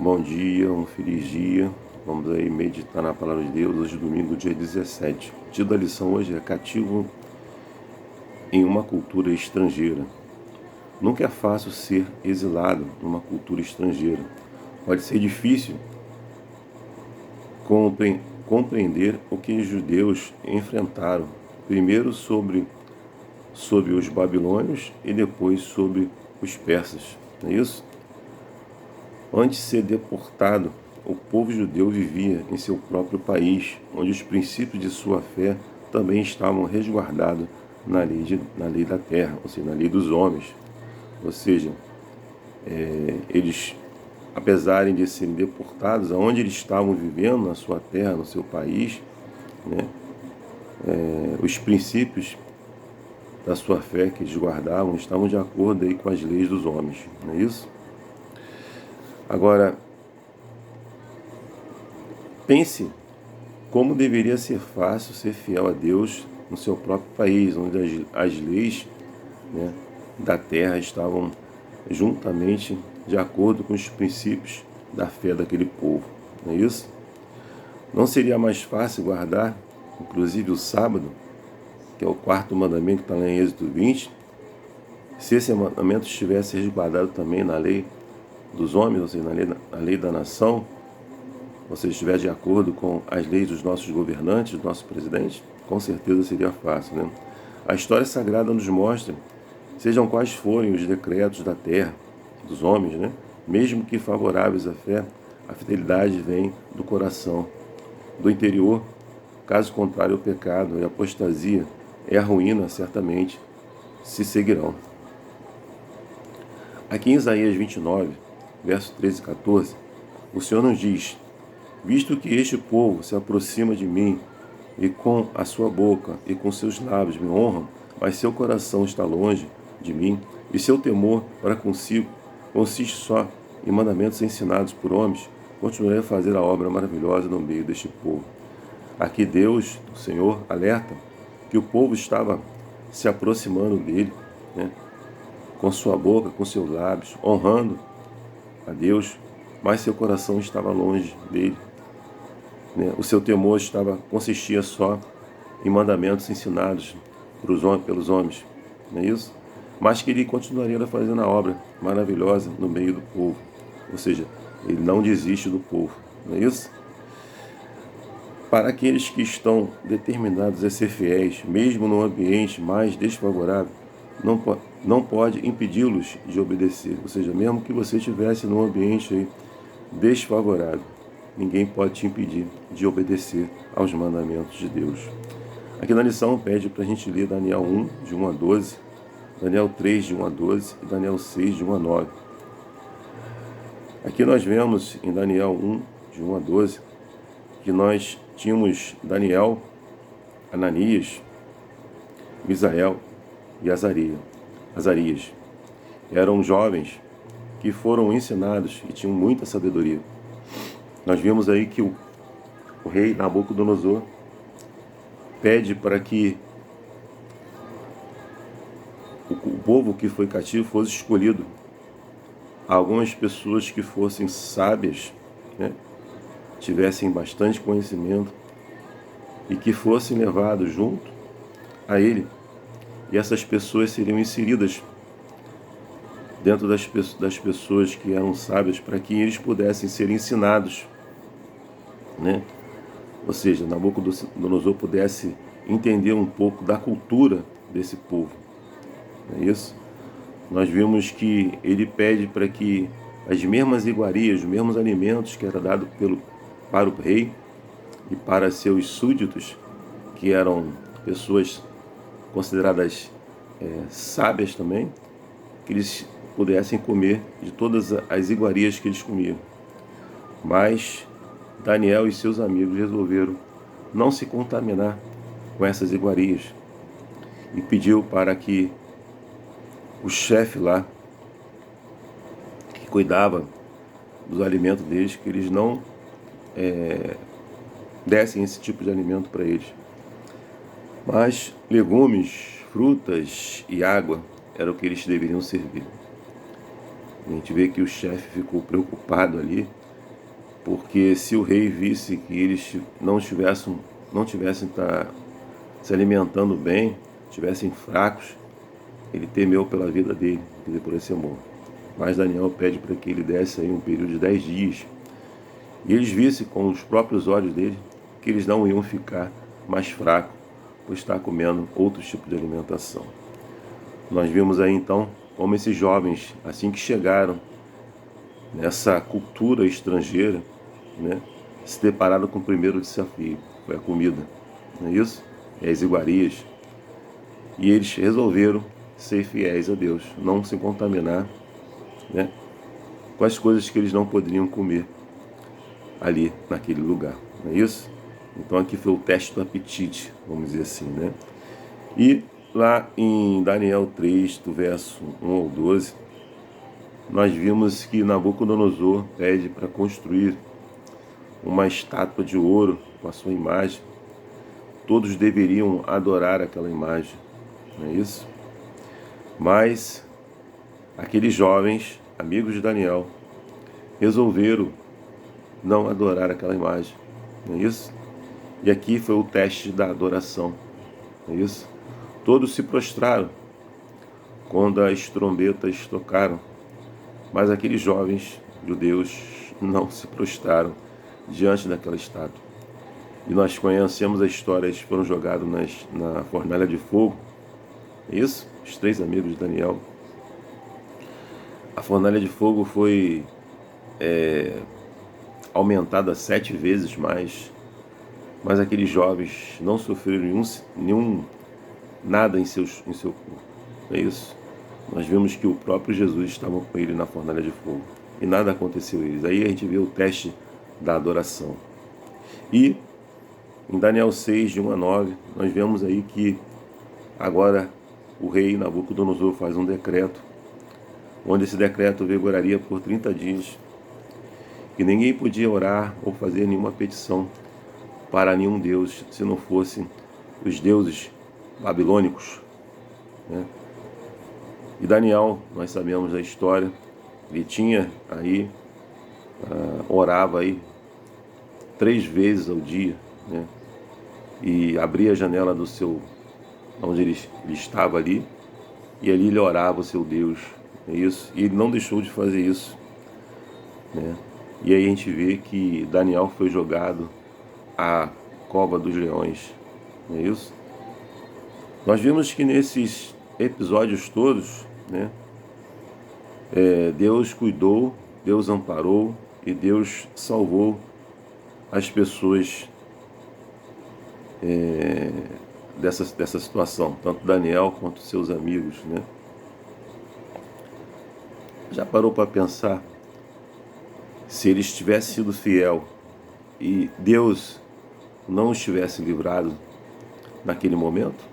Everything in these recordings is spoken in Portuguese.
Bom dia, um feliz dia. Vamos aí meditar na palavra de Deus. Hoje, domingo, dia 17. O título da lição hoje é Cativo em uma cultura estrangeira. Nunca é fácil ser exilado numa cultura estrangeira. Pode ser difícil compreender o que os judeus enfrentaram, primeiro sob os babilônios e depois sobre os persas. Não é isso? Antes de ser deportado, o povo judeu vivia em seu próprio país, onde os princípios de sua fé também estavam resguardados na lei da terra, ou seja, na lei dos homens. Ou seja, eles, apesar de serem deportados, aonde eles estavam vivendo, na sua terra, no seu país, né, os princípios da sua fé que eles guardavam estavam de acordo aí com as leis dos homens, não é isso? Agora, pense como deveria ser fácil ser fiel a Deus no seu próprio país, onde as leis, né, da terra estavam juntamente de acordo com os princípios da fé daquele povo, não é isso? Não seria mais fácil guardar, inclusive o sábado, que é o quarto mandamento que está lá em Êxodo 20, se esse mandamento estivesse resguardado também na lei dos homens, ou seja, na lei da nação, ou seja, estiver de acordo com as leis dos nossos governantes, do nosso presidente, com certeza seria fácil, né? A história sagrada nos mostra, sejam quais forem os decretos da terra, dos homens, né? Mesmo que favoráveis à fé, a fidelidade vem do coração, do interior. Caso contrário, o pecado e a apostasia e a ruína certamente se seguirão. Aqui em Isaías 29, versos 13 e 14, o Senhor nos diz: visto que este povo se aproxima de mim, e com a sua boca e com seus lábios me honram, mas seu coração está longe de mim, e seu temor para consigo consiste só em mandamentos ensinados por homens, continuarei a fazer a obra maravilhosa no meio deste povo. Aqui Deus, o Senhor, alerta que o povo estava se aproximando dele, né, com sua boca, com seus lábios, honrando a Deus, mas seu coração estava longe dele, né? O seu temor consistia só em mandamentos ensinados pelos homens, não é isso? Mas que ele continuaria fazendo a obra maravilhosa no meio do povo, ou seja, ele não desiste do povo, não é isso? Para aqueles que estão determinados a ser fiéis, mesmo no ambiente mais desfavorável, não pode impedi-los de obedecer. Ou seja, mesmo que você estivesse num ambiente aí desfavorável, ninguém pode te impedir de obedecer aos mandamentos de Deus. Aqui na lição pede para a gente ler Daniel 1, de 1 a 12, Daniel 3, de 1 a 12 e Daniel 6, de 1 a 9. Aqui nós vemos em Daniel 1, de 1 a 12, que nós tínhamos Daniel, Ananias, Misael e Azarias. Eram jovens que foram ensinados e tinham muita sabedoria. Nós vimos aí que o rei Nabucodonosor pede para que o povo que foi cativo fosse escolhido algumas pessoas que fossem sábias, né, tivessem bastante conhecimento e que fossem levados junto a ele. E essas pessoas seriam inseridas dentro das pessoas que eram sábias para que eles pudessem ser ensinados, né? Ou seja, Nabucodonosor pudesse entender um pouco da cultura desse povo. Não é isso? Nós vimos que ele pede para que as mesmas iguarias, os mesmos alimentos que era dado para o rei e para seus súditos, que eram pessoas consideradas sábias também, que eles pudessem comer de todas as iguarias que eles comiam. Mas Daniel e seus amigos resolveram não se contaminar com essas iguarias e pediu para que o chefe lá, que cuidava dos alimentos deles, que eles não dessem esse tipo de alimento para eles. Mas legumes, frutas e água era o que eles deveriam servir. A gente vê que o chefe ficou preocupado ali, porque se o rei visse que eles não tivessem se alimentando bem, estivessem fracos, ele temeu pela vida dele, que ele poderia ser morto. Mas Daniel pede para que ele desse aí um período de 10 dias, e eles vissem com os próprios olhos dele que eles não iam ficar mais fracos por estar comendo outros tipos de alimentação. Nós vimos aí então como esses jovens, assim que chegaram nessa cultura estrangeira, né, se depararam com o primeiro desafio, foi a comida, não é isso? E as iguarias. E eles resolveram ser fiéis a Deus, não se contaminar, né, com as coisas que eles não poderiam comer ali naquele lugar, não é isso? Então aqui foi o teste do apetite, vamos dizer assim, né? E lá em Daniel 3, do verso 1 ao 12, nós vimos que Nabucodonosor pede para construir uma estátua de ouro com a sua imagem. Todos deveriam adorar aquela imagem, não é isso? Mas aqueles jovens, amigos de Daniel, resolveram não adorar aquela imagem, não é isso? E aqui foi o teste da adoração, não é isso? Todos se prostraram quando as trombetas tocaram, mas aqueles jovens judeus não se prostraram diante daquela estátua. E nós conhecemos a história, eles foram jogados na fornalha de fogo, é isso? Os 3 amigos de Daniel. A fornalha de fogo foi aumentada 7 vezes mais, mas aqueles jovens não sofreram nada em seu corpo, é isso? Nós vimos que o próprio Jesus estava com ele na fornalha de fogo e nada aconteceu a eles. Aí a gente vê o teste da adoração. E em Daniel 6, de 1 a 9, nós vemos aí que agora o rei Nabucodonosor faz um decreto, onde esse decreto vigoraria por 30 dias, que ninguém podia orar ou fazer nenhuma petição para nenhum deus, se não fossem os deuses babilônicos, né? E Daniel, nós sabemos da história, ele tinha aí, orava aí 3 vezes ao dia, né? E abria a janela do seu, onde ele estava ali, e ali ele orava o seu Deus, é isso? E ele não deixou de fazer isso, né? E aí a gente vê que Daniel foi jogado à cova dos leões, não é isso? Nós vimos que nesses episódios todos, né, Deus cuidou, Deus amparou e Deus salvou as pessoas dessa situação, tanto Daniel quanto seus amigos, né? Já parou para pensar se eles tivessem sido fiel e Deus não os tivesse livrado naquele momento?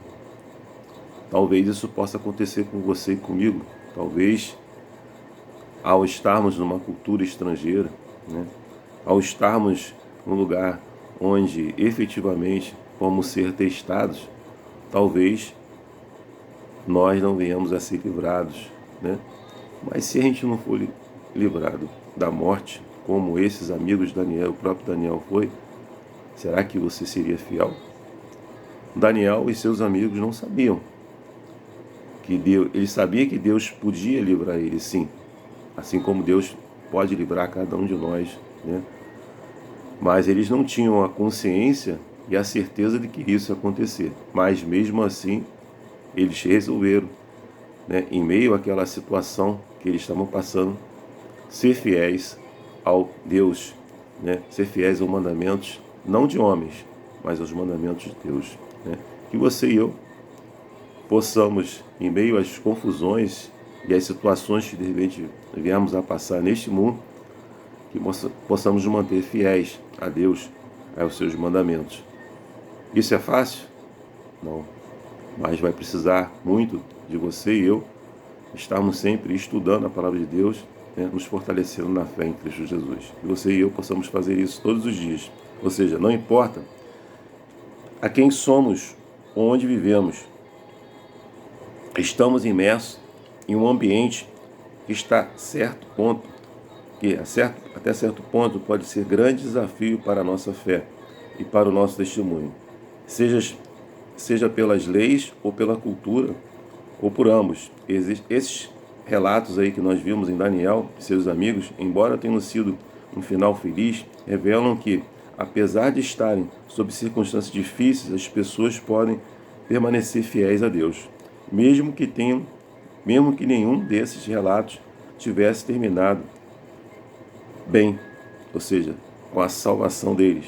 Talvez isso possa acontecer com você e comigo. Talvez, ao estarmos numa cultura estrangeira, né, ao estarmos num lugar onde efetivamente vamos ser testados, talvez nós não venhamos a ser livrados, né? Mas se a gente não for livrado da morte, como esses amigos de Daniel, o próprio Daniel foi, será que você seria fiel? Daniel e seus amigos não sabiam que Deus, ele sabia que Deus podia livrar ele, sim, assim como Deus pode livrar cada um de nós, né? Mas eles não tinham a consciência e a certeza de que isso ia acontecer. Mas mesmo assim, eles resolveram, né, em meio àquela situação que eles estavam passando, ser fiéis ao Deus, né? Ser fiéis aos mandamentos, não de homens, mas aos mandamentos de Deus, né? Que você e eu possamos, em meio às confusões e às situações que de repente viemos a passar neste mundo, que possamos nos manter fiéis a Deus, aos seus mandamentos. Isso é fácil? Não. Mas vai precisar muito de você e eu estarmos sempre estudando a palavra de Deus, né, nos fortalecendo na fé em Cristo Jesus. Que você e eu possamos fazer isso todos os dias. Ou seja, não importa a quem somos, onde vivemos, estamos imersos em um ambiente que está certo ponto, que até certo ponto, pode ser grande desafio para a nossa fé e para o nosso testemunho, seja pelas leis ou pela cultura, ou por ambos. Esses relatos aí que nós vimos em Daniel e seus amigos, embora tenham sido um final feliz, revelam que, apesar de estarem sob circunstâncias difíceis, as pessoas podem permanecer fiéis a Deus, mesmo que nenhum desses relatos tivesse terminado bem, ou seja, com a salvação deles.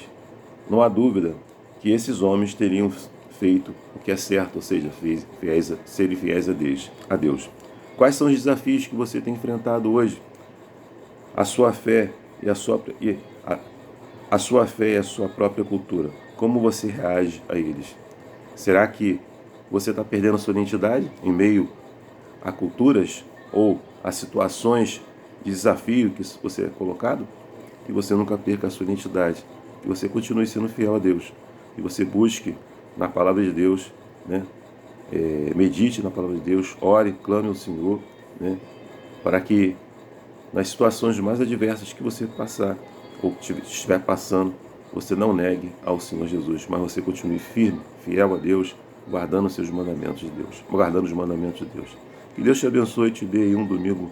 Não há dúvida que esses homens teriam feito o que é certo, ou seja, serem fiéis a Deus. Quais são os desafios que você tem enfrentado hoje? A sua fé e a sua fé e a sua própria cultura. Como você reage a eles? Será que você está perdendo a sua identidade em meio a culturas ou a situações de desafio que você é colocado? Que você nunca perca a sua identidade, que você continue sendo fiel a Deus, que você busque na palavra de Deus, né? Medite na palavra de Deus, ore, clame ao Senhor, né? Para que nas situações mais adversas que você passar ou estiver passando, você não negue ao Senhor Jesus, mas você continue firme, fiel a Deus, guardando os mandamentos de Deus. Que Deus te abençoe e te dê um domingo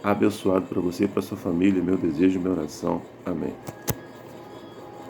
abençoado para você e para sua família. Meu desejo, minha oração. Amém.